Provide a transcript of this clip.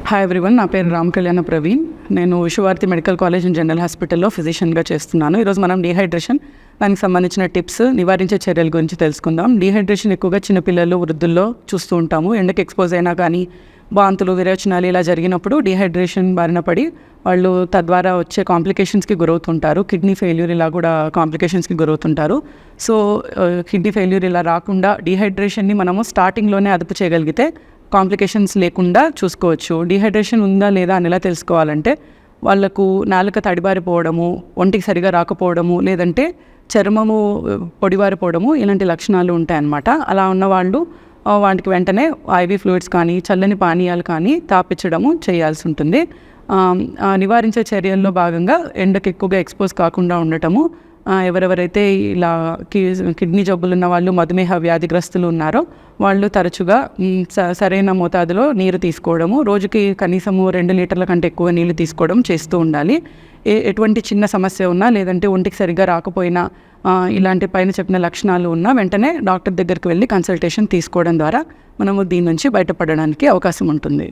Hi everyone, నా పేరు రామ్ కళ్యాణ ప్రవీణ్. నేను Vishwabharati medical college and general హాస్పిటల్లో ఫిజిషియన్గా చేస్తున్నాను. ఈరోజు మనం డీహైడ్రేషన్, దానికి సంబంధించిన టిప్స్, నివారించే చర్యల గురించి తెలుసుకుందాం. డీహైడ్రేషన్ ఎక్కువగా చిన్నపిల్లలు, వృద్ధుల్లో చూస్తూ ఉంటాము. ఎండకి ఎక్స్పోజ్ అయినా కానీ వాంతులు, విరేచనాలు ఇలా జరిగినప్పుడు డీహైడ్రేషన్ బారిన పడి వాళ్ళు తద్వారా వచ్చే కాంప్లికేషన్స్కి గురవుతుంటారు. కిడ్నీ ఫెయిల్యూర్ ఇలా కూడా కాంప్లికేషన్స్కి గురవుతుంటారు. సో కిడ్నీ ఫెయిల్యూర్ ఇలా రాకుండా డీహైడ్రేషన్ని మనము స్టార్టింగ్లోనే అదుపు చేయగలిగితే కాంప్లికేషన్స్ లేకుండా చూసుకోవచ్చు. డీహైడ్రేషన్ ఉందా లేదా అని ఎలా తెలుసుకోవాలంటే, వాళ్ళకు నాలుక తడిబారిపోవడము, ఒంటికి సరిగా రాకపోవడము, లేదంటే చర్మము పొడిబారిపోవడము, ఇలాంటి లక్షణాలు ఉంటాయన్నమాట. అలా ఉన్నవాళ్ళు వాటికి వెంటనే ఐవీ ఫ్లూయిడ్స్ కానీ చల్లని పానీయాలు కానీ తాపించడము చేయాల్సి ఉంటుంది. నివారించే చర్యల్లో భాగంగా ఎండకు ఎక్కువగా ఎక్స్పోజ్ కాకుండా ఉండటము, ఎవరెవరైతే ఇలా కిడ్నీ జబ్బులు ఉన్న వాళ్ళు, మధుమేహ వ్యాధిగ్రస్తులు ఉన్నారో వాళ్ళు తరచుగా సరైన మోతాదులో నీరు తీసుకోవడము, రోజుకి కనీసము 2 లీటర్ల కంటే ఎక్కువ నీళ్ళు తీసుకోవడం చేస్తూ ఉండాలి. ఎటువంటి చిన్న సమస్య ఉన్నా, లేదంటే ఒంటికి సరిగ్గా రాకపోయినా, ఇలాంటి పైన చెప్పిన లక్షణాలు ఉన్నా వెంటనే డాక్టర్ దగ్గరికి వెళ్ళి కన్సల్టేషన్ తీసుకోవడం ద్వారా మనము దీని నుంచి బయటపడడానికి అవకాశం ఉంటుంది.